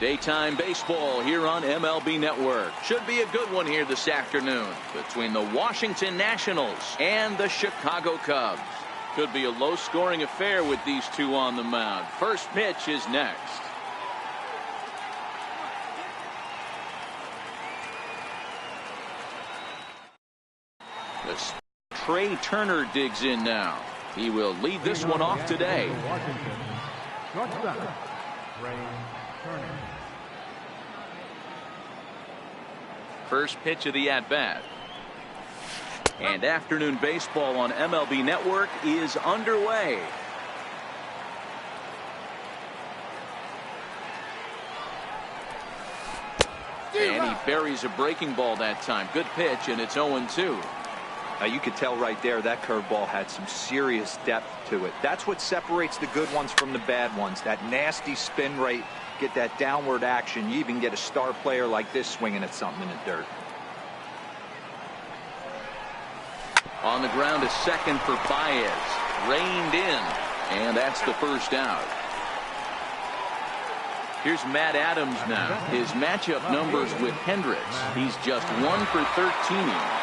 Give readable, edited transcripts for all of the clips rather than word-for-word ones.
Daytime baseball here on MLB Network. Should be a good one here this afternoon between the Washington Nationals and the Chicago Cubs. Could be a low-scoring affair with these two on the mound. First pitch is next. Trey Turner digs in now. He will lead this one off today. First pitch of the at-bat. And afternoon baseball on MLB Network is underway. And he buries a breaking ball that time. Good pitch, and it's 0-2. Now you could tell right there that curveball had some serious depth to it. That's what separates the good ones from the bad ones. That nasty spin rate, get that downward action. You even get a star player like this swinging at something in the dirt. On the ground, a second for Baez. Reined in, and that's the first out. Here's Matt Adams now. His matchup numbers with Hendricks. He's just 1 for 13.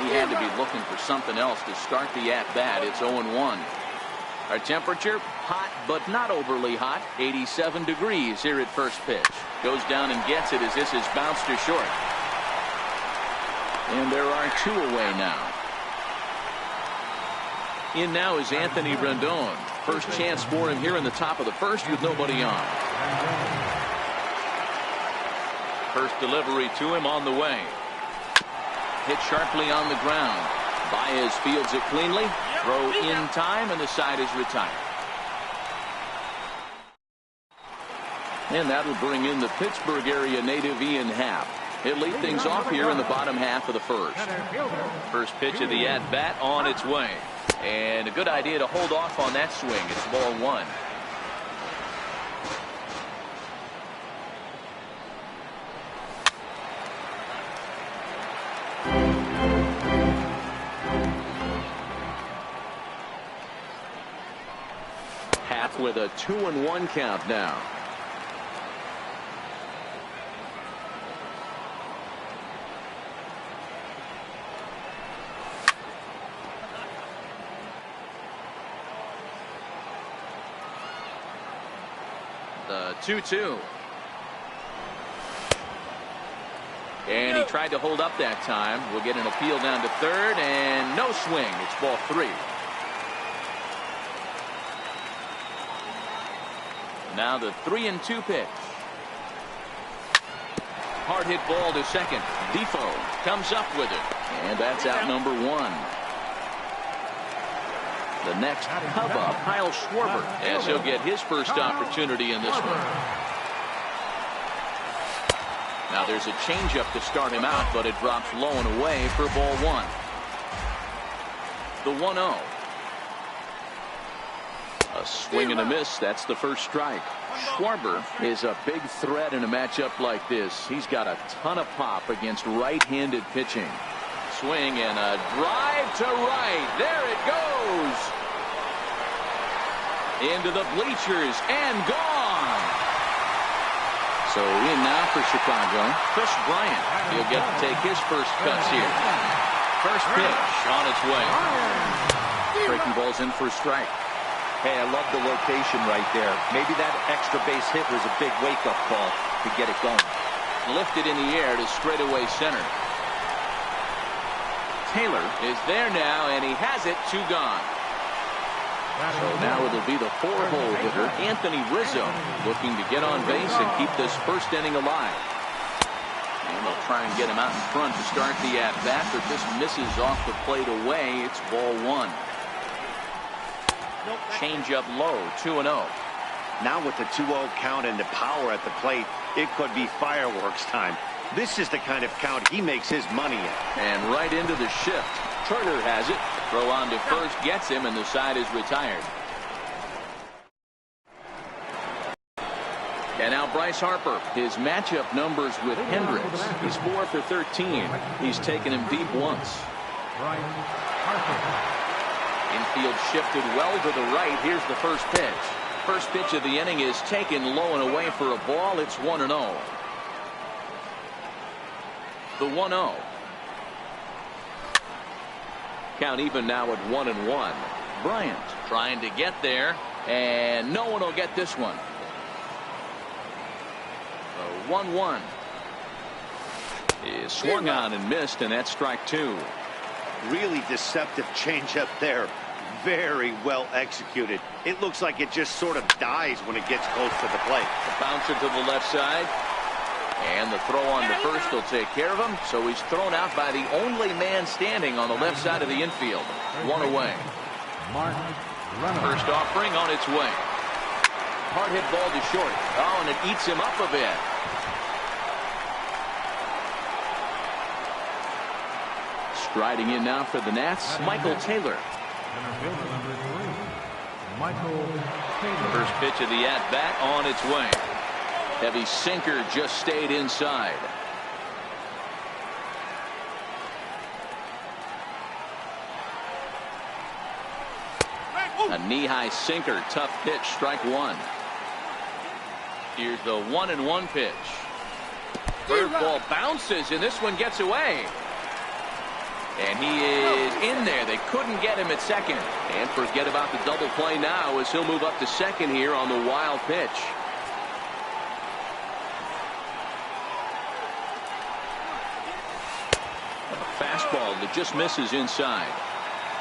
He had to be looking for something else to start the at-bat. It's 0-1. Our temperature, hot but not overly hot. 87 degrees here at first pitch. Goes down and gets it as this is bounced to short. And there are two away now. In now is Anthony Rendon. First chance for him here in the top of the first with nobody on. First delivery to him on the way. Hit sharply on the ground. Baez fields it cleanly. Throw in time, and the side is retired. And that'll bring in the Pittsburgh area native Ian Happ. He'll lead things off here in the bottom half of the first. First pitch of the at-bat on its way. And a good idea to hold off on that swing. It's ball one. With a 2-1 count now. The 2-2. And he tried to hold up that time. We'll get an appeal down to third, and no swing. It's ball three. Now the 3-2 pitch. Hard hit ball to second. Defoe comes up with it. And that's out number one. The next Cub up, Kyle Schwarber, as he'll get his first opportunity in this one. Now there's a changeup to start him out, but it drops low and away for ball one. The 1-0. A swing and a miss. That's the first strike. Schwarber is a big threat in a matchup like this. He's got a ton of pop against right-handed pitching. Swing and a drive to right. There it goes. Into the bleachers and gone. So in now for Chicago, Chris Bryant. He'll get to take his first cuts here. First pitch on its way. Breaking ball's in for a strike. Hey, I love the location right there. Maybe that extra base hit was a big wake-up call to get it going. Lifted in the air to straightaway center. Taylor is there now, and he has it. Two gone. So now it'll be the four-hole hitter, Anthony Rizzo, looking to get on base and keep this first inning alive. And they'll try and get him out in front to start the at-bat, but this misses off the plate away. It's ball one. Change up low, 2-0. Now with the 2-0 count and the power at the plate, it could be fireworks time. This is the kind of count he makes his money in. And right into the shift. Turner has it. Throw on to first gets him, and the side is retired. And now Bryce Harper. His matchup numbers with Hendricks. He's 4 for 13. He's taken him deep once. Infield shifted well to the right. Here's the first pitch. First pitch of the inning is taken low and away for a ball. It's 1-0. The 1-0. Count even now at 1-1. Bryant trying to get there, and no one will get this one. The 1-1 is swung on and missed, and that's strike 2. Really deceptive changeup there. Very well executed. It looks like it just sort of dies when it gets close to the plate. A bouncer to the left side. And the throw on to first will take care of him. So he's thrown out by the only man standing on the left side of the infield. One away. First offering on its way. Hard hit ball to short. Oh, and it eats him up a bit. Striding in now for the Nats, Michael Taylor. First pitch of the at-bat on its way. Heavy sinker just stayed inside. A knee-high sinker, tough pitch, strike 1. Here's the 1-1 pitch. Third ball bounces, and this one gets away. And he is in there. They couldn't get him at second. And forget about the double play now as he'll move up to second here on the wild pitch. A fastball that just misses inside.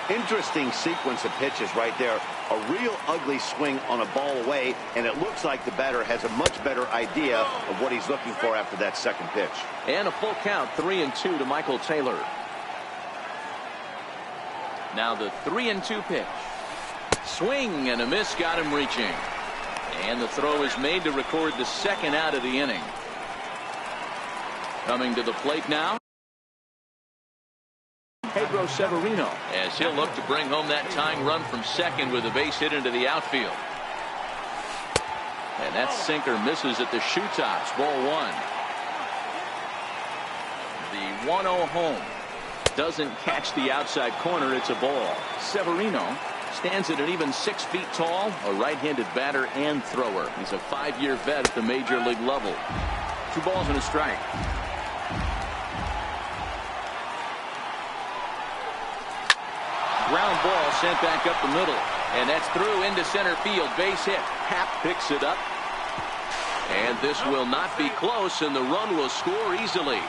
Interesting sequence of pitches right there. A real ugly swing on a ball away, and it looks like the batter has a much better idea of what he's looking for after that second pitch. And a full count, 3-2 to Michael Taylor. Now the 3-2 pitch. Swing and a miss got him reaching. And the throw is made to record the second out of the inning. Coming to the plate now, Pedro Severino, as he'll look to bring home that tying run from second with a base hit into the outfield. And that sinker misses at the shoe tops. Ball 1. The 1-0 home. Doesn't catch the outside corner. It's a ball. Severino stands at an even 6 feet tall, a right-handed batter and thrower. He's a 5-year vet at the major league level. 2 balls and a strike. Ground ball sent back up the middle, and that's through into center field. Base hit. Happ picks it up, and this will not be close, and the run will score easily.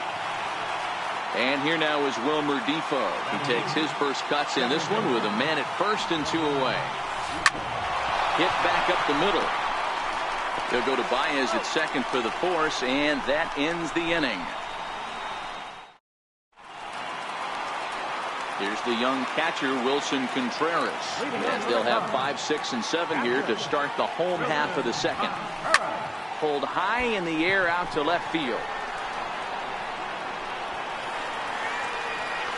And here now is Wilmer Defoe. He takes his first cuts in this one with a man at first and 2 away. Hit back up the middle. They'll go to Baez at second for the force, and that ends the inning. Here's the young catcher, Wilson Contreras, as they'll have 5, 6, and 7 here to start the home half of the second. Pulled high in the air out to left field.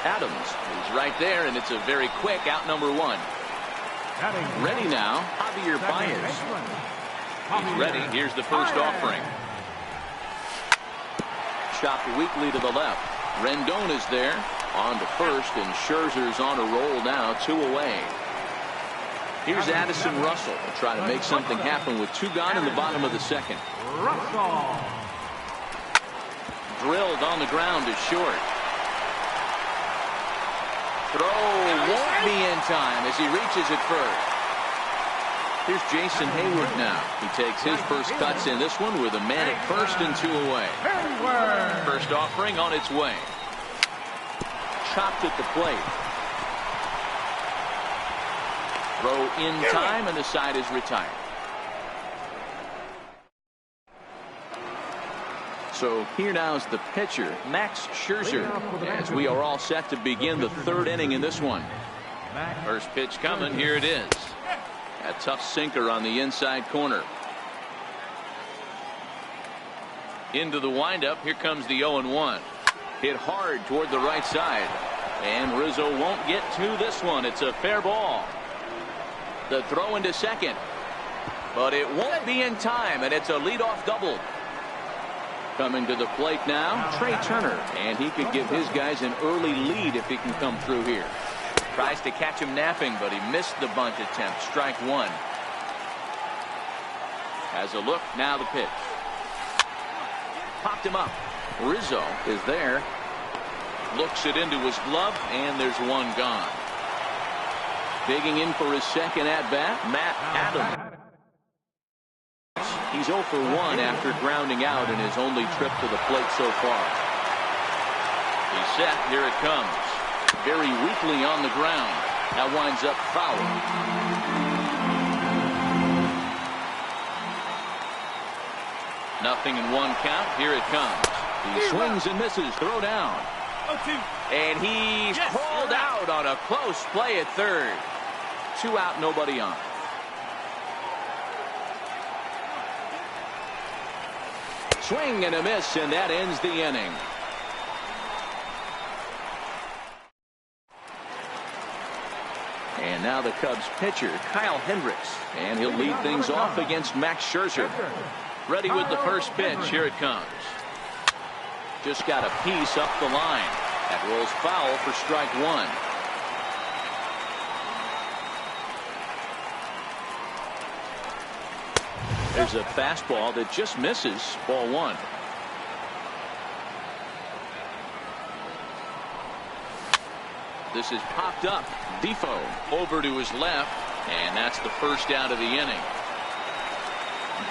Adams is right there, and it's a very quick out number 1. Ready now, Javier Baez. He's ready. Here's the first offering. Chopped weakly to the left. Rendon is there. On to first, and Scherzer's on a roll now, 2 away. Here's Addison Russell to try to make something happen with 2 gone in the bottom of the second. Drilled on the ground to short. Throw won't be in time as he reaches it first. Here's Jason Hayward now. He takes his first cuts in this one with a man at first and 2 away. First offering on its way. Chopped at the plate. Throw in time, and the side is retired. So here now is the pitcher, Max Scherzer, as we are all set to begin the 3rd inning in this one. First pitch coming. Here it is. A tough sinker on the inside corner. Into the windup. Here comes the 0-1. Hit hard toward the right side. And Rizzo won't get to this one. It's a fair ball. The throw into second. But it won't be in time, and it's a leadoff double. Coming to the plate now, Trey Turner. And he could give his guys an early lead if he can come through here. Tries to catch him napping, but he missed the bunt attempt. Strike 1. Has a look. Now the pitch. Popped him up. Rizzo is there. Looks it into his glove, and there's one gone. Digging in for his second at-bat, Matt Adams. He's 0 for 1 after grounding out in his only trip to the plate so far. He's set. Here it comes. Very weakly on the ground. That winds up foul. Nothing in 1 count. Here it comes. He swings and misses. Throw down. And he's called out on a close play at third. 2 out, nobody on. Swing and a miss, and that ends the inning. And now the Cubs pitcher, Kyle Hendricks. And he'll lead things off against Max Scherzer. Ready with the first pitch. Here it comes. Just got a piece up the line. That rolls foul for strike 1. There's a fastball that just misses. Ball 1. This is popped up. Defoe over to his left, and that's the first out of the inning.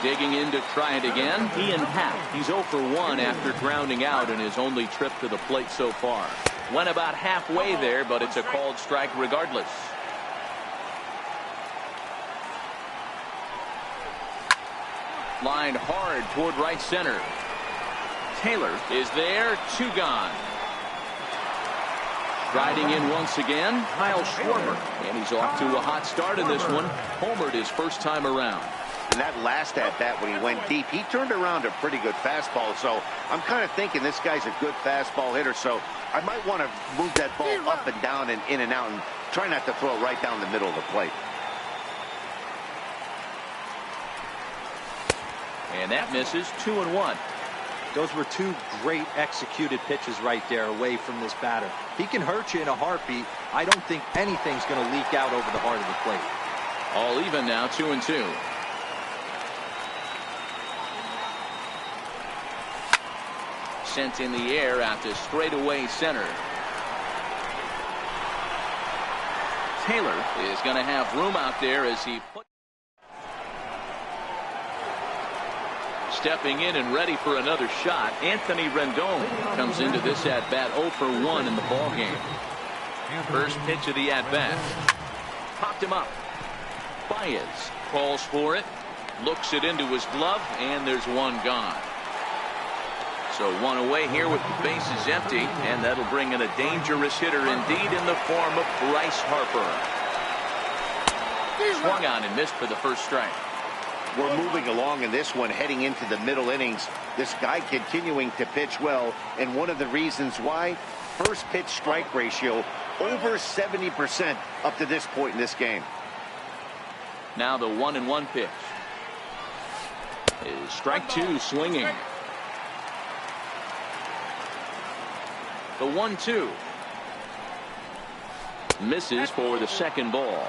Digging in to try it again, Ian Happ. He's 0 for 1 after grounding out in his only trip to the plate so far. Went about halfway there, but it's a called strike regardless. Lined hard toward right center. Taylor is there. 2 gone. Riding in once again, Kyle Schwarber. And he's off to a hot start in this one. Homered his first time around. And that last at-bat when he went deep, he turned around a pretty good fastball. So I'm kind of thinking this guy's a good fastball hitter. So I might want to move that ball up and down and in and out and try not to throw it right down the middle of the plate. And that misses. 2-1. Those were 2 great executed pitches right there away from this batter. He can hurt you in a heartbeat. I don't think anything's going to leak out over the heart of the plate. All even now. 2-2. Sent in the air out to straightaway center. Taylor is going to have room out there as he puts. Stepping in and ready for another shot, Anthony Rendon comes into this at-bat 0 for 1 in the ballgame. First pitch of the at-bat. Popped him up. Baez calls for it. Looks it into his glove, and there's 1 gone. So 1 away here with the bases empty, and that'll bring in a dangerous hitter indeed in the form of Bryce Harper. Swung on and missed for the first strike. We're moving along in this one, heading into the middle innings. This guy continuing to pitch well, and one of the reasons why, first pitch strike ratio over 70% up to this point in this game. Now the 1-1 pitch is strike 2, swinging. The 1-2 misses for the second ball.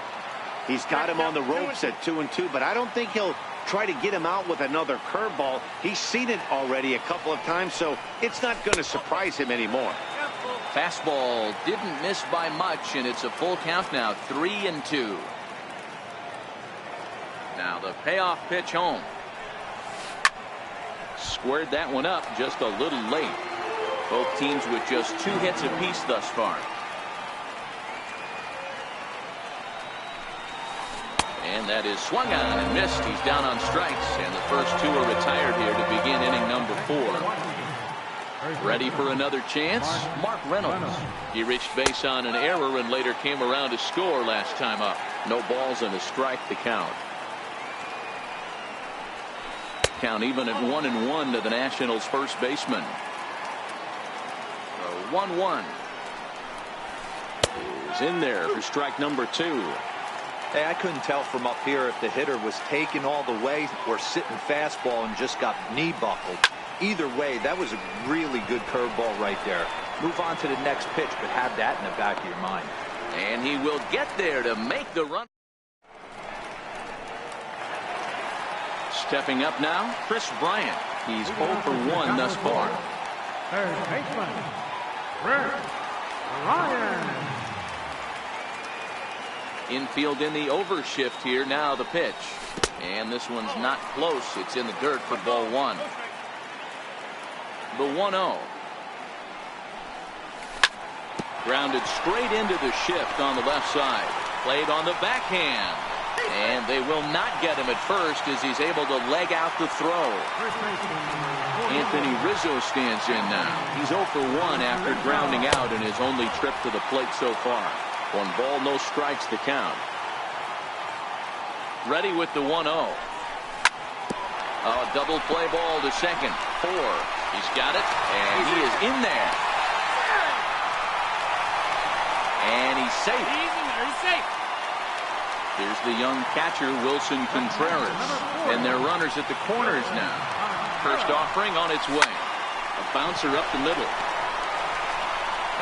He's got him on the ropes at 2-2, but I don't think he'll try to get him out with another curveball. He's seen it already a couple of times, so it's not going to surprise him anymore. Fastball didn't miss by much, and it's a full count now. 3-2. Now the payoff pitch home. Squared that one up just a little late. Both teams with just 2 hits apiece thus far. And that is swung on and missed. He's down on strikes, and the first 2 are retired here to begin inning number 4. Ready for another chance? Mark Reynolds. He reached base on an error and later came around to score last time up. No balls and a strike to count. Count even at 1-1 to the Nationals' first baseman. 1-1 is in there for strike number 2. Hey, I couldn't tell from up here if the hitter was taken all the way or sitting fastball and just got knee buckled. Either way, that was a really good curveball right there. Move on to the next pitch, but have that in the back of your mind. And he will get there to make the run. Stepping up now, Chris Bryant. He's 0 for 1 thus far. Third baseman, Chris Bryant. Infield in the overshift here. Now the pitch. And this one's not close. It's in the dirt for ball 1. The 1-0. Grounded straight into the shift on the left side. Played on the backhand. And they will not get him at first as he's able to leg out the throw. Anthony Rizzo stands in now. He's 0 for 1 after grounding out in his only trip to the plate so far. 1 ball, no strikes the count. Ready with the 1-0. A double play ball to second. 4. He's got it, and he is in there. And he's safe. Here's the young catcher, Wilson Contreras. And they're runners at the corners now. First offering on its way. A bouncer up the middle.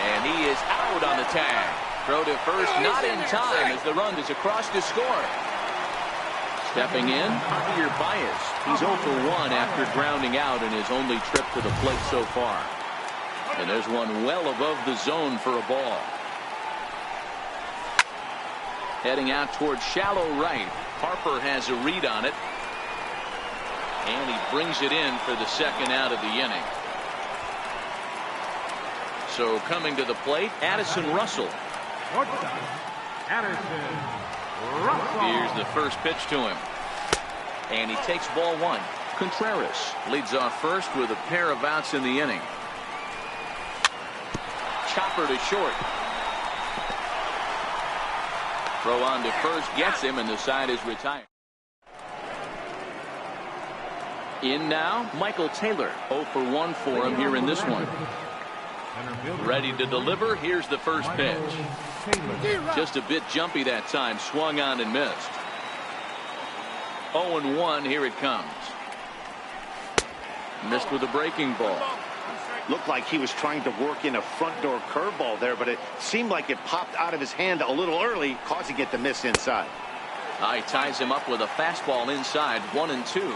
And he is out on the tag. Throw to first, not in time as the run is across to score. Stepping in, Javier Baez. He's 0 for 1 after grounding out in his only trip to the plate so far. And there's one well above the zone for a ball. Heading out towards shallow right. Harper has a read on it. And he brings it in for the second out of the inning. So coming to the plate, Addison Russell. Here's the first pitch to him. And he takes ball 1. Contreras leads off first with a pair of outs in the inning. Chopper to short. Throw on to first, gets him, and the side is retired. In now, Michael Taylor. 0 for 1 for him here in this one. Ready to deliver. Here's the first pitch. Just a bit jumpy that time. Swung on and missed. 0-1. Here it comes. Missed with a breaking ball. Looked like he was trying to work in a front door curveball there, but it seemed like it popped out of his hand a little early, causing it to miss inside. He ties him up with a fastball inside. 1-2.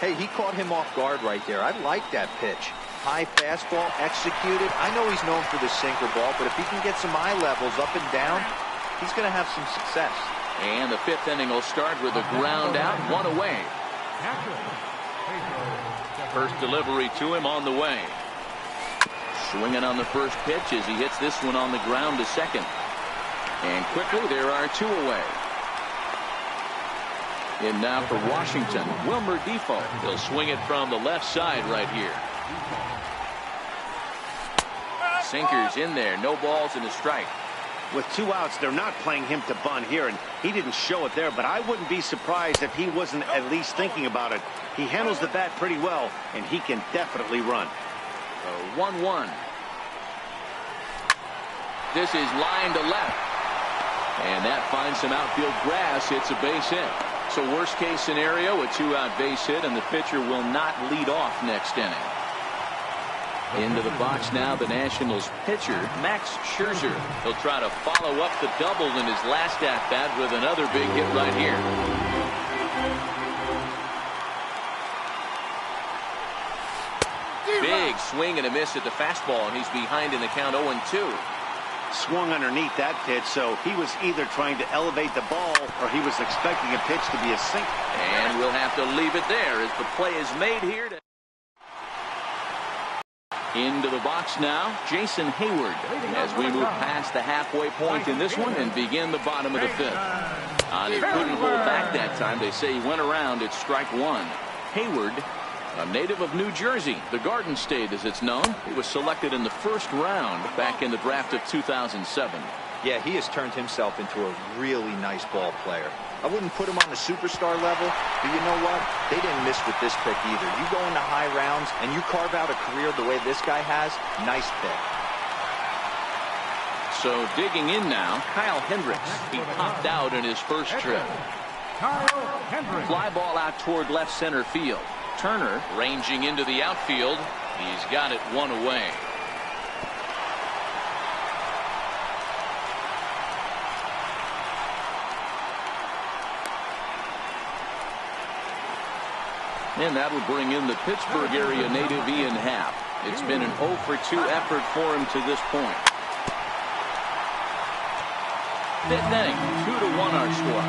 Hey, he caught him off guard right there. I like that pitch. High fastball executed. I know he's known for the sinker ball, but if he can get some eye levels up and down, he's going to have some success. And the 5th inning will start with a ground out, 1 away. First delivery to him on the way. Swinging on the first pitch as he hits this one on the ground to second. And quickly there are 2 away. In now for Washington, Wilmer Defoe. He'll swing it from the left side right here. Sinkers in there, no balls and a strike. With 2 outs, they're not playing him to bunt here, and he didn't show it there, but I wouldn't be surprised if he wasn't at least thinking about it. He handles the bat pretty well, and he can definitely run. 1-1. This is line to left. And that finds some outfield grass. It's a base hit. So worst case scenario, a 2-out base hit, and the pitcher will not lead off next inning. Into the box now, the Nationals pitcher, Max Scherzer. He'll try to follow up the double in his last at-bat with another big hit right here. Big swing and a miss at the fastball, and he's behind in the count 0-2. Swung underneath that pitch, so he was either trying to elevate the ball or he was expecting a pitch to be a sink. And we'll have to leave it there as the play is made here. Into the box now, Jason Hayward, as we move past the halfway point in this one and begin the bottom of the 5th. He couldn't hold back that time. They say he went around at strike 1. Hayward, a native of New Jersey, the Garden State as it's known. He was selected in the 1st round back in the draft of 2007. Yeah, he has turned himself into a really nice ball player. I wouldn't put him on the superstar level, but you know what? They didn't miss with this pick either. You go into high rounds and you carve out a career the way this guy has, nice pick. So digging in now, Kyle Hendricks. He popped out in his first trip. Fly ball out toward left center field. Turner ranging into the outfield. He's got it 1 away. And that will bring in the Pittsburgh area native Ian Happ. It's been an 0 for 2 effort for him to this point. Fifth inning, 2-1 our score.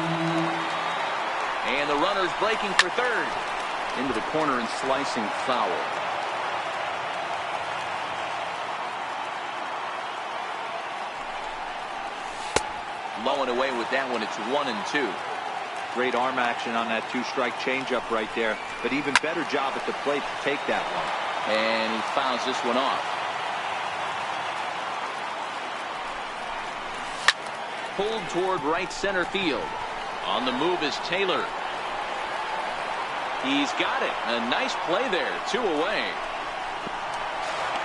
And the runner's breaking for third. Into the corner and slicing foul. Low and away with that one. It's 1-2. Great arm action on that 2-strike changeup right there. But even better job at the plate to take that one. And he fouls this one off. Pulled toward right center field. On the move is Taylor. He's got it. A nice play there. 2 away.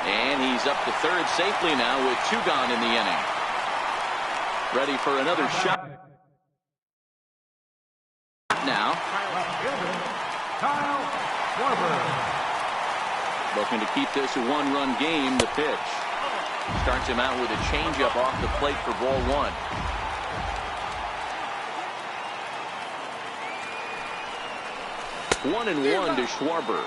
And he's up to third safely now with 2 gone in the inning. Ready for another shot. Now. Looking to keep this a 1-run game. The pitch. Starts him out with a changeup off the plate for ball 1. One and 1 to Schwarber.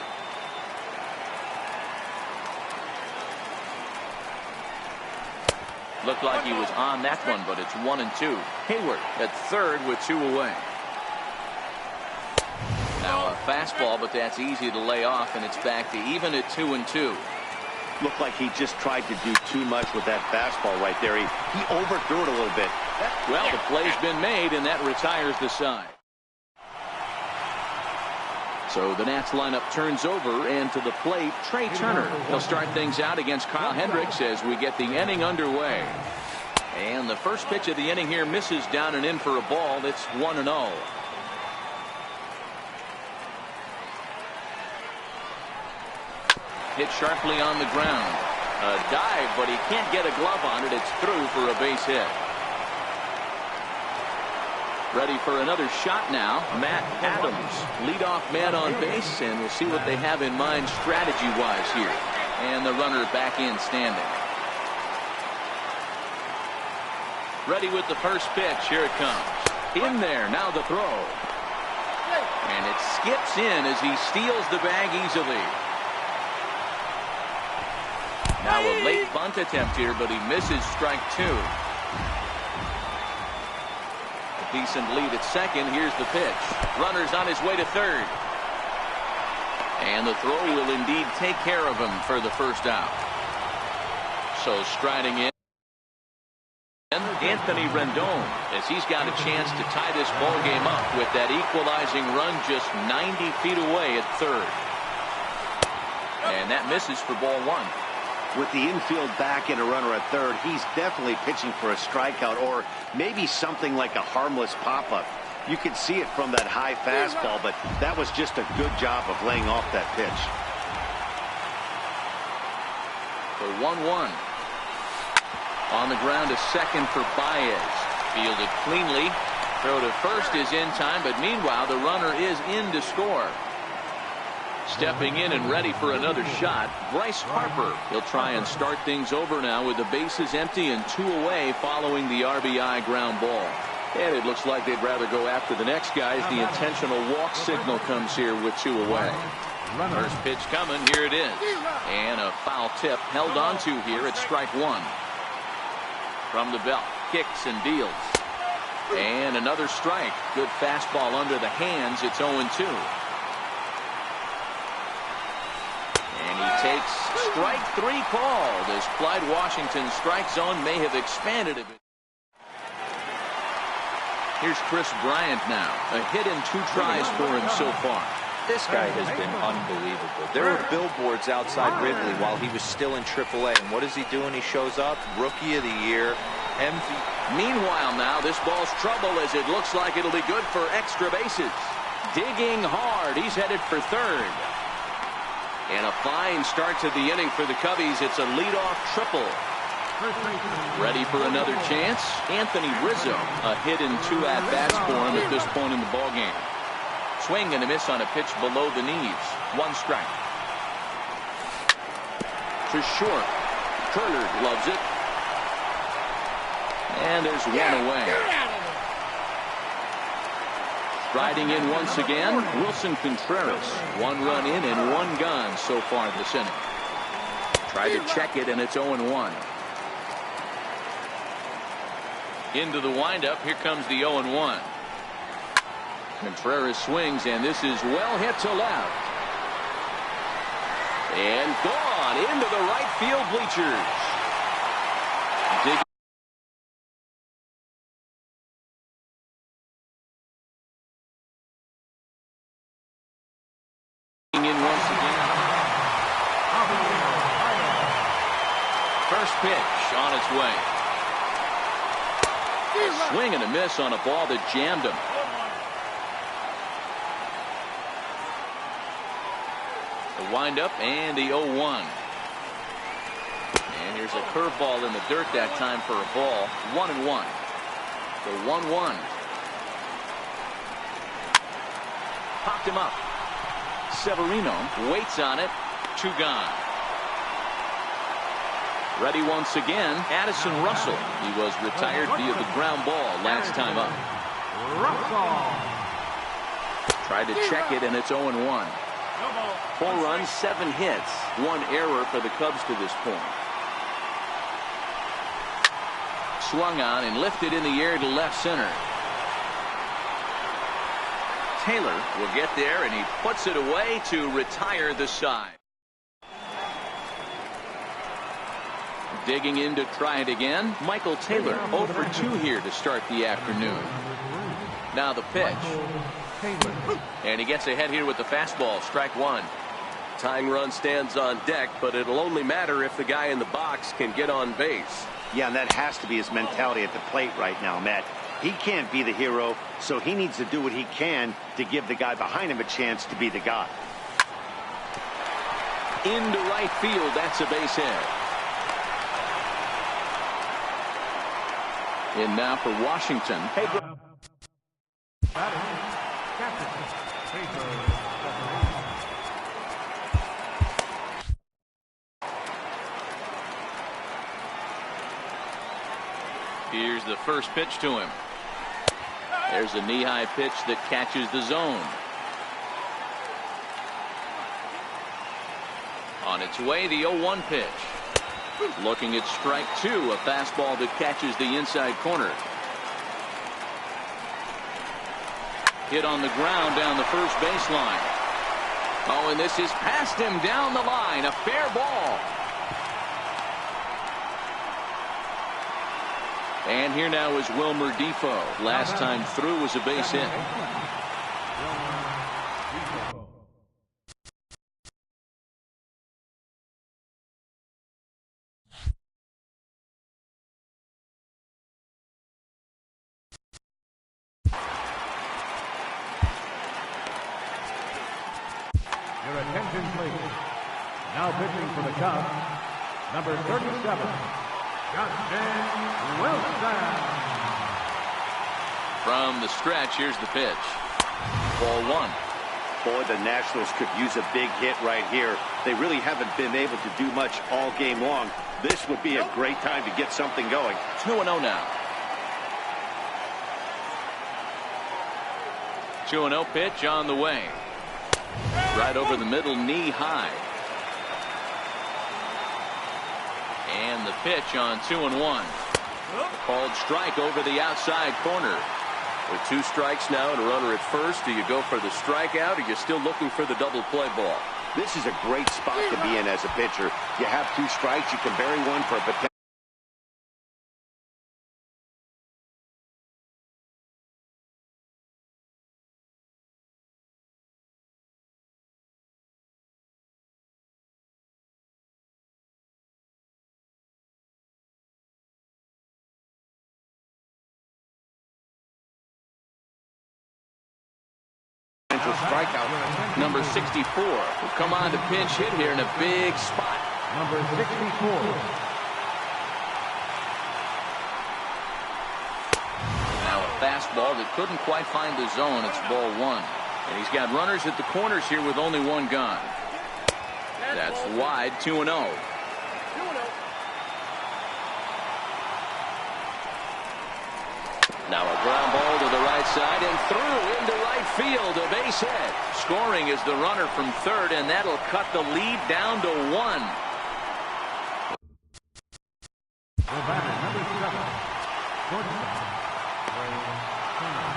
Looked like he was on that one, but it's 1-2. Hayward at third with 2 away. Now a fastball, but that's easy to lay off, and it's back to even at 2-2. Looked like he just tried to do too much with that fastball right there. He overthrew it a little bit. Well, the play's been made, and that retires the side. So the Nats lineup turns over, and to the plate, Trey Turner. He'll start things out against Kyle Hendricks as we get the inning underway. And the first pitch of the inning here misses down and in for a ball. It's 1-0. Hit sharply on the ground. A dive, but he can't get a glove on it. It's through for a base hit. Ready for another shot now. Matt Adams, leadoff man on base, and we'll see what they have in mind strategy-wise here. And the runner back in standing. Ready with the first pitch. Here it comes. In there. Now the throw. And it skips in as he steals the bag easily. Now a late bunt attempt here, but he misses strike 2. Decent lead at second. Here's the pitch. Runner's on his way to third. And the throw will indeed take care of him for the first out. So striding in, Anthony Rendon, as he's got a chance to tie this ball game up with that equalizing run just 90 feet away at third. And that misses for ball 1. With the infield back and a runner at third, he's definitely pitching for a strikeout or maybe something like a harmless pop-up. You can see it from that high fastball, but that was just a good job of laying off that pitch. For 1-1. On the ground to second for Baez. Fielded cleanly. Throw to first is in time, but meanwhile the runner is in to score. Stepping in and ready for another shot, Bryce Harper. He'll try and start things over now with the bases empty and 2 away following the RBI ground ball. And it looks like they'd rather go after the next guy as the intentional walk signal comes here with 2 away. First pitch coming. Here it is. And a foul tip held on to here at strike 1. From the belt. Kicks and deals. And another strike. Good fastball under the hands. It's 0-2. And he takes strike 3 called as Clyde Washington's strike zone may have expanded a bit. Here's Chris Bryant now. A hit in 2 tries for him so far. This guy has been unbelievable. There were billboards outside Wrigley while he was still in AAA. And what is he doing? He shows up. Rookie of the Year. MVP. Meanwhile now, this ball's trouble as it looks like it'll be good for extra bases. Digging hard. He's headed for third. And a fine start to the inning for the Cubbies. It's a leadoff triple. Ready for another chance? Anthony Rizzo. A hit in 2 at-bats for him at this point in the ballgame. Swing and a miss on a pitch below the knees. 1 strike. To short. Turner loves it. And there's 1 away. Striding in once again, Wilson Contreras. 1 run in and 1 gone so far this inning. Tried to check it, and it's 0-1. Into the windup. Here comes the 0-1. Contreras swings, and this is well hit to left. And gone into the right field bleachers. Digging in once again. First pitch on its way. A swing and a miss on a ball that jammed him. The windup and the 0-1. And here's a curveball in the dirt that time for a ball. 1-1. The 1-1. Popped him up. Severino waits on it. 2 gone. Ready once again, Addison Russell. He was retired via the ground ball last time up. Tried to check it, and it's 0-1. 4 runs, 7 hits, 1 error for the Cubs to this point. Swung on and lifted in the air to left center. Taylor will get there, and he puts it away to retire the side. Digging in to try it again, Michael Taylor 0 for 2 here to start the afternoon. Now the pitch. And he gets ahead here with the fastball. Strike 1. Tying run stands on deck, but it'll only matter if the guy in the box can get on base. Yeah, and that has to be his mentality at the plate right now, Matt. He can't be the hero, so he needs to do what he can to give the guy behind him a chance to be the guy. Into right field. That's a base hit. And now for Washington. Here's the first pitch to him. There's a knee-high pitch that catches the zone. On its way, the 0-1 pitch. Looking at strike 2, a fastball that catches the inside corner. Hit on the ground down the first baseline. Oh, and this is past him down the line. A fair ball. And here now is Wilmer Defoe. Last time through was a base hit. Your attention, please. Now pitching for the Cubs, number 37, Justin Wilson. From the stretch, here's the pitch. Ball 1. Boy, the Nationals could use a big hit right here. They really haven't been able to do much all game long. This would be a great time to get something going. 2-0 now. 2-0 pitch on the way. Right over the middle, knee high. And the pitch on 2-1. Called strike over the outside corner. With 2 strikes now and a runner at first, do you go for the strikeout, or are you still looking for the double play ball? This is a great spot to be in as a pitcher. You have 2 strikes, you can bury one for a potential. Strikeout. Number 64 will come on to pinch hit here in a big spot. Number 64. Now a fastball that couldn't quite find the zone. It's ball 1. And he's got runners at the corners here with only 1 gone. That's wide. 2-0. Now a ground ball to the right side and through into right field, a base hit. Scoring is the runner from third, and that'll cut the lead down to 1. The batter, number 7, shortstop, Ray Turner.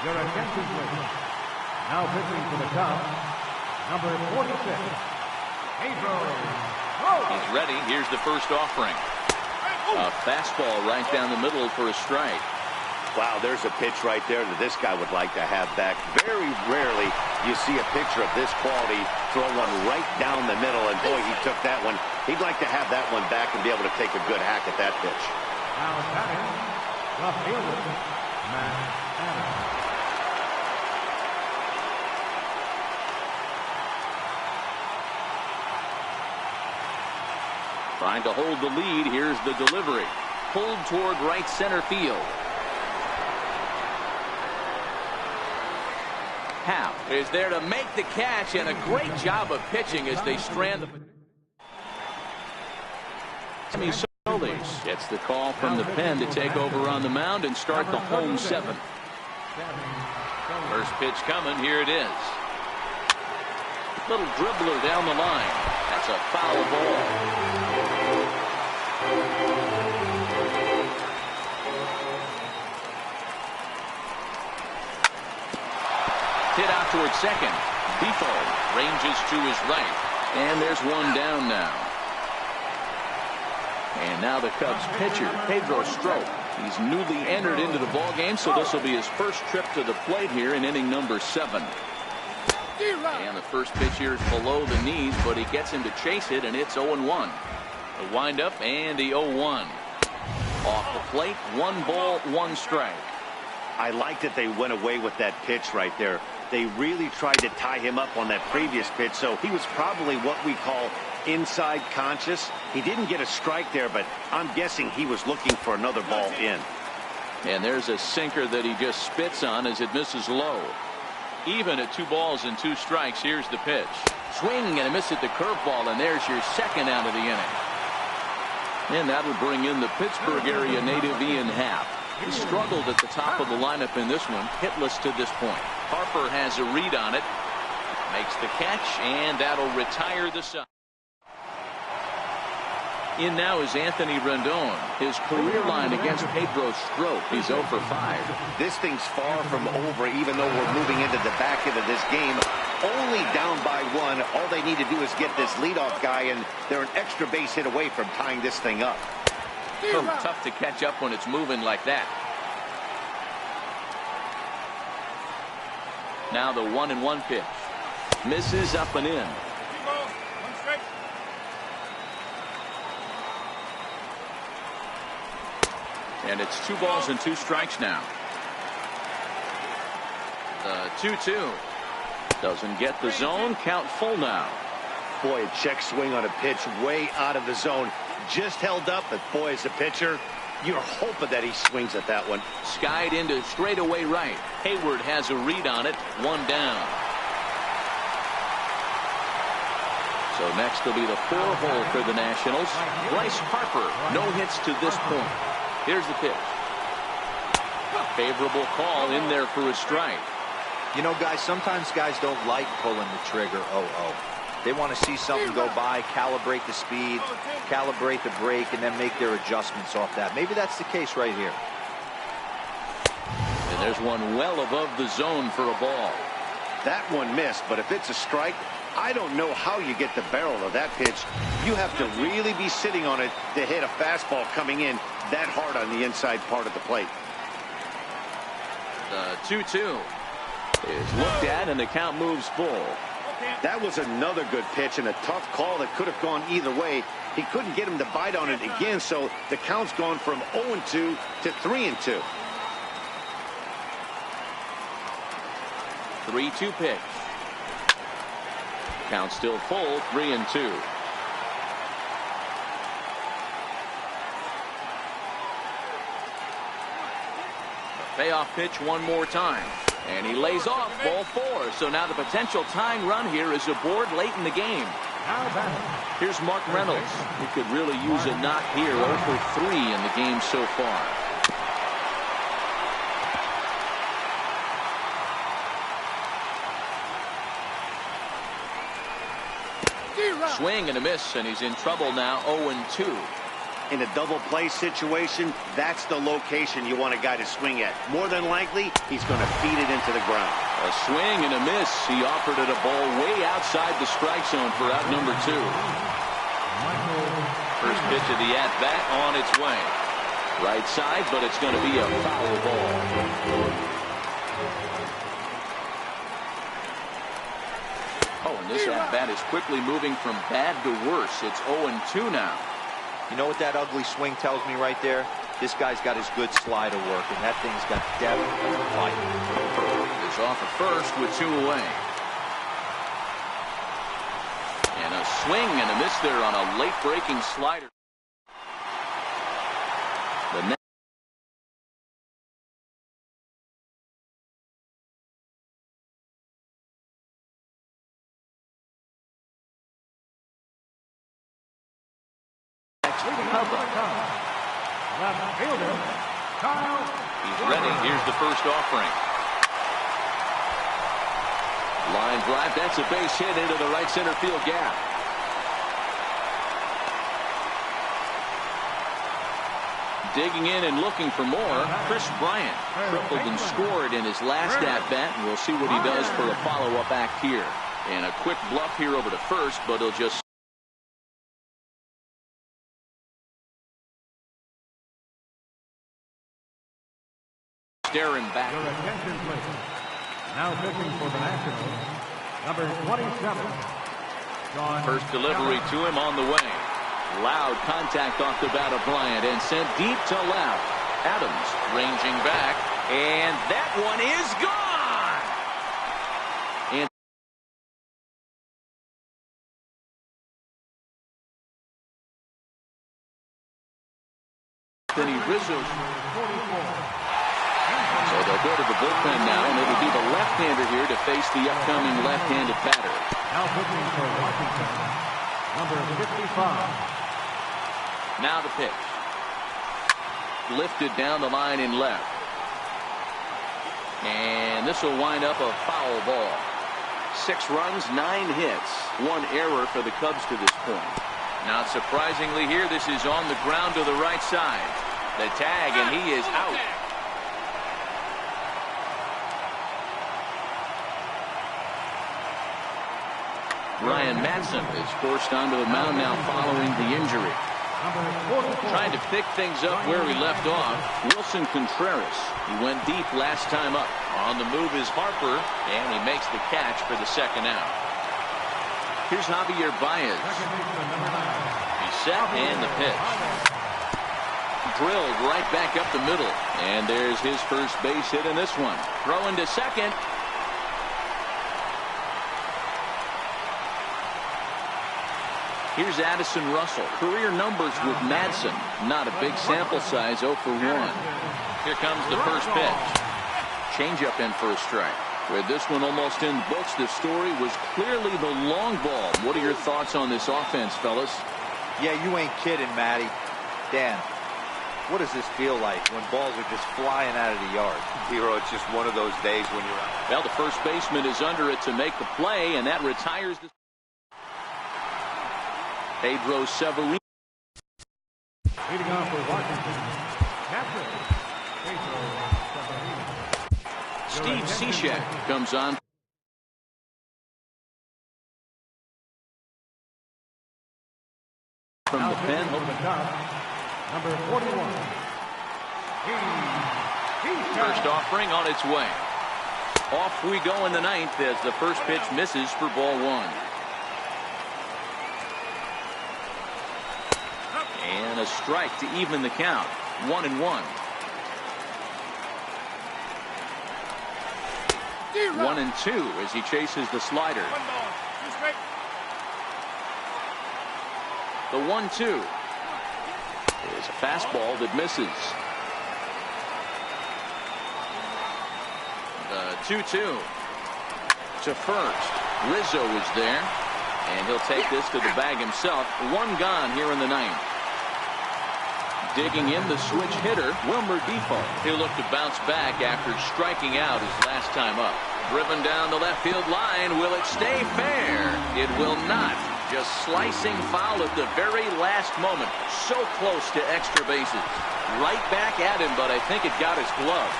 Your attention, please. Now pitching for the Cubs, number 46, Pedro. He's ready. Here's the first offering. A fastball right down the middle for a strike. Wow, there's a pitch right there that this guy would like to have back. Very rarely you see a pitcher of this quality throw one right down the middle, and boy, he took that one. He'd like to have that one back and be able to take a good hack at that pitch. Now batting, the fielder, Matt Adams. Trying to hold the lead. Here's the delivery. Pulled toward right center field. Howe is there to make the catch, and a great job of pitching as they strand the... Solis gets the call from the pen to take over on the mound and start the home 7th. First pitch coming. Here it is. Little dribbler down the line. That's a foul ball. Hit out towards second. Bifo ranges to his right. And there's one down now. And now the Cubs pitcher, Pedro Strop. He's newly entered into the ballgame, so this will be his first trip to the plate here in inning number 7. And the first pitch here is below the knees, but he gets him to chase it, and it's 0-1. The windup and the 0-1. Off the plate, 1 ball, 1 strike. I like that they went away with that pitch right there. They really tried to tie him up on that previous pitch, so he was probably what we call inside conscious. He didn't get a strike there, but I'm guessing he was looking for another ball in. And there's a sinker that he just spits on as it misses low. Even at 2 balls and 2 strikes, here's the pitch. Swing and a miss at the curveball, and there's your second out of the inning. And that'll bring in the Pittsburgh area native Ian Happ. He struggled at the top of the lineup in this one, hitless to this point. Harper has a read on it, makes the catch, and that'll retire the side. In now is Anthony Rendon. His career line against Pedro Strop. He's 0 for 5. This thing's far from over, even though we're moving into the back end of this game. Only down by 1. All they need to do is get this leadoff guy, and they're an extra base hit away from tying this thing up. Tough to catch up when it's moving like that. Now the 1-1 pitch. Misses up and in. And it's 2 balls and 2 strikes now. The 2-2. Doesn't get the zone. Count full now. Boy, a check swing on a pitch way out of the zone. Just held up, but boy, as a pitcher, you're hoping that he swings at that one. Skied into straightaway right. Hayward has a read on it. 1 down. So next will be the 4-hole for the Nationals. Bryce Harper, no hits to this point. Here's the pitch. Favorable call in there for a strike. You know, guys, sometimes guys don't like pulling the trigger 0-0. They want to see something go by, calibrate the speed, calibrate the brake, and then make their adjustments off that. Maybe that's the case right here. And there's one well above the zone for a ball. That one missed, but if it's a strike, I don't know how you get the barrel of that pitch. You have to really be sitting on it to hit a fastball coming in that hard on the inside part of the plate. The 2-2 is looked at, and the count moves full. That was another good pitch and a tough call that could have gone either way. He couldn't get him to bite on it again, so the count's gone from 0-2 to 3-2. 3-2 pitch. Count still full, 3-2. The payoff pitch one more time. And he lays off ball 4. So now the potential tying run here is aboard late in the game. Here's Mark Reynolds. He could really use a knock here. 0 for 3 in the game so far. Swing and a miss, and he's in trouble now. 0-2. In a double play situation, that's the location you want a guy to swing at. More than likely, he's going to feed it into the ground. A swing and a miss. He offered it a ball way outside the strike zone for out number 2. First pitch of the at-bat on its way. Right side, but it's going to be a foul ball. Oh, and this at-bat is quickly moving from bad to worse. It's 0-2 now. You know what that ugly swing tells me right there? This guy's got his good slider working. That thing's got depth and fight. Is off at first with 2 away. And a swing and a miss there on a late breaking slider. The next he's ready. Here's the first offering. Line drive. That's a base hit into the right center field gap. Digging in and looking for more. Chris Bryant tripled and scored in his last at-bat, and we'll see what he does for a follow-up act here. And a quick bluff here over to first, but he'll just staring back. Your attention, please. Now pitching for the Nationals, number 27. First delivery to him on the way. Loud contact off the bat of Bryant and sent deep to left. Adams ranging back, and that one is gone. Anthony Rizzo. So they'll go to the bullpen now, and it'll be the left-hander here to face the upcoming left-handed batter. Now pitching for Washington, number 55. Now the pitch. Lifted down the line in left. And this will wind up a foul ball. 6 runs, 9 hits. 1 error for the Cubs to this point. Not surprisingly here, this is on the ground to the right side. The tag, and he is out. Ryan Madson is forced onto the mound now following the injury. Trying to pick things up where he left off, Wilson Contreras. He went deep last time up. On the move is Harper, and he makes the catch for the second out. Here's Javier Baez. He's set, and the pitch. Drilled right back up the middle. And there's his first base hit in this one. Throwing to second. Here's Addison Russell. Career numbers with Madson. Not a big sample size, 0 for 1. Here comes the first pitch. Changeup in for a strike. With this one almost in the books, the story was clearly the long ball. What are your thoughts on this offense, fellas? Yeah, you ain't kidding, Matty. Dan, what does this feel like when balls are just flying out of the yard? Hero, it's just one of those days when you're out. Well, the first baseman is under it to make the play, and that retires the Pedro Severino. Leading off for Washington, catcher, Pedro Severino. Steve Cishek comes on. From the pen. Over the top, number 41. First offering on its way. Off we go in the 9th as the first pitch misses for ball 1. And a strike to even the count. 1-1. 1-2 as he chases the slider. The 1-2 is a fastball that misses. 2-2 to first. Rizzo is there, and he'll take this to the bag himself. One gone here in the ninth. Digging in the switch hitter, Wilmer Defoe. He'll look to bounce back after striking out his last time up. Driven down the left field line. Will it stay fair? It will not. Just slicing foul at the very last moment. So close to extra bases. Right back at him, but I think it got his glove.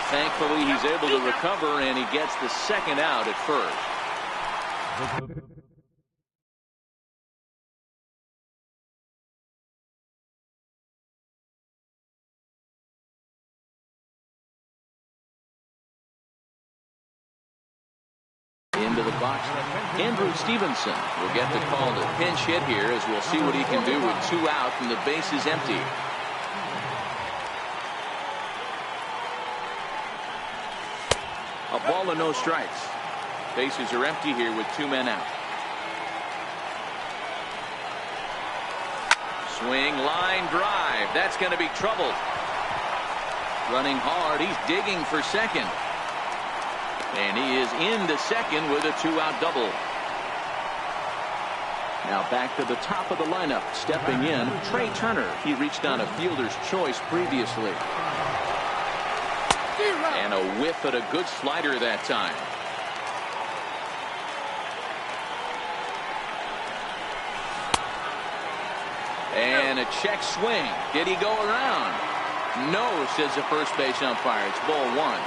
Thankfully, he's able to recover, and he gets the second out at first. Into the box, Andrew Stevenson will get the call to pinch hit here, as we'll see what he can do with 2 out and the base is empty. A ball and no strikes. Bases are empty here with 2 men out. Swing, line drive. That's going to be trouble. Running hard. He's digging for second. And he is into second with a 2-out double. Now back to the top of the lineup. Stepping in, Trey Turner. He reached on a fielder's choice previously. And a whiff at a good slider that time. And a check swing. Did he go around? No, says the first base umpire. It's ball 1.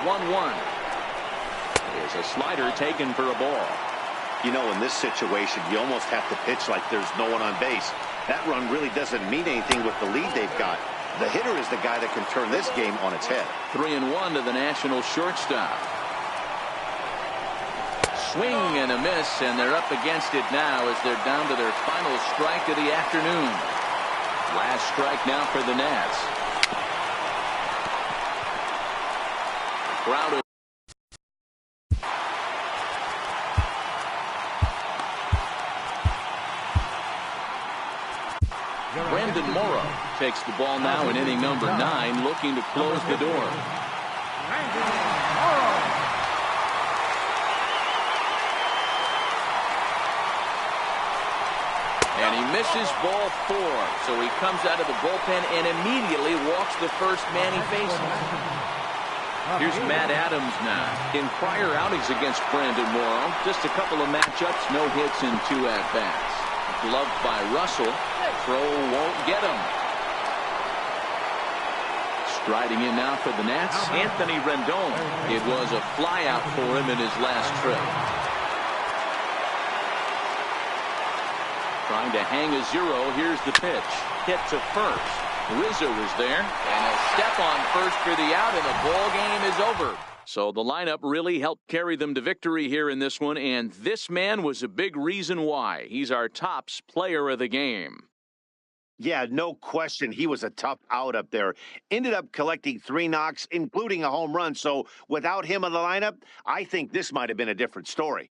1-1. There's a slider taken for a ball. You know, in this situation, you almost have to pitch like there's no one on base. That run really doesn't mean anything with the lead they've got. The hitter is the guy that can turn this game on its head. 3-1 to the National shortstop. Swing and a miss, and they're up against it now as they're down to their final strike of the afternoon. Last strike now for the Nats. Crowd of Brandon Morrow takes the ball now in inning number 9, looking to close the door. And he misses ball 4, so he comes out of the bullpen and immediately walks the first man he faces. Here's Matt Adams now. In prior outings against Brandon Morrow, just a couple of matchups, no hits and 2 at-bats. Gloved by Russell. Throw won't get him. Striding in now for the Nats, Anthony Rendon. It was a flyout for him in his last trip. Trying to hang a 0. Here's the pitch. Hit to first. Rizzo is there, and a step on first for the out, and the ball game is over. So the lineup really helped carry them to victory here in this one, and this man was a big reason why. He's our tops player of the game. Yeah, no question. He was a tough out up there. Ended up collecting 3 knocks, including a home run. So without him in the lineup, I think this might have been a different story.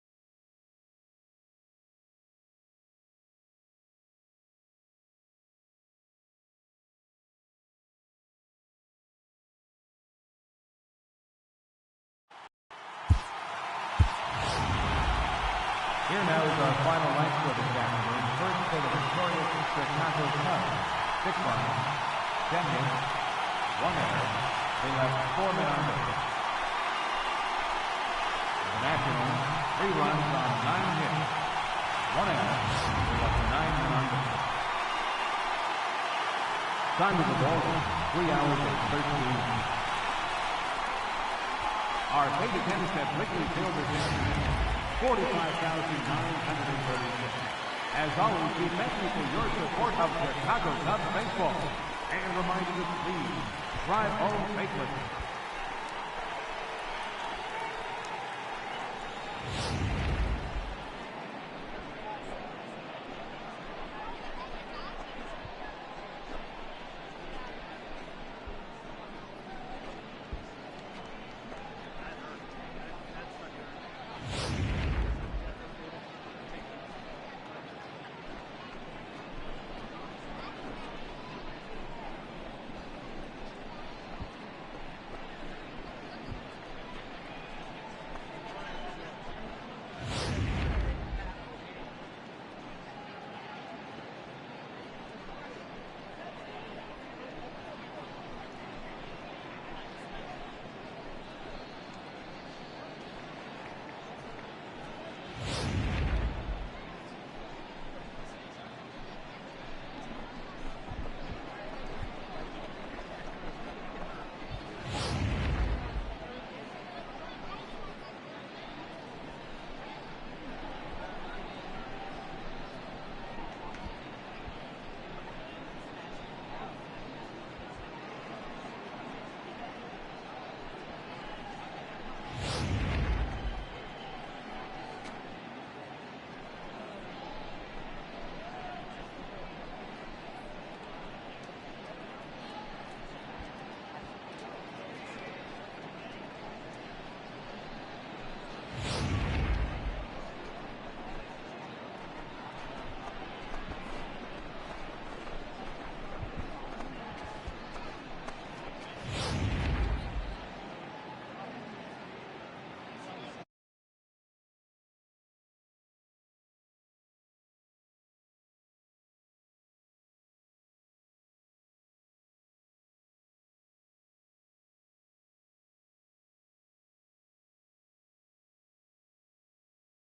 Here now is our final line score this afternoon. First for the victorious Chicago Cubs. 6 runs, 10 hits, 1 error. They left 4 men on base. The Nationals, 3 runs on 9 hits, 1 error. They left 9 men on base. Time of the ball, 3 hours and 13 minutes. Our paid attendance at Wrigley Field this afternoon, 45,936. As always, we thank you for your support of Chicago Cubs baseball. And remind you to please drive home safely.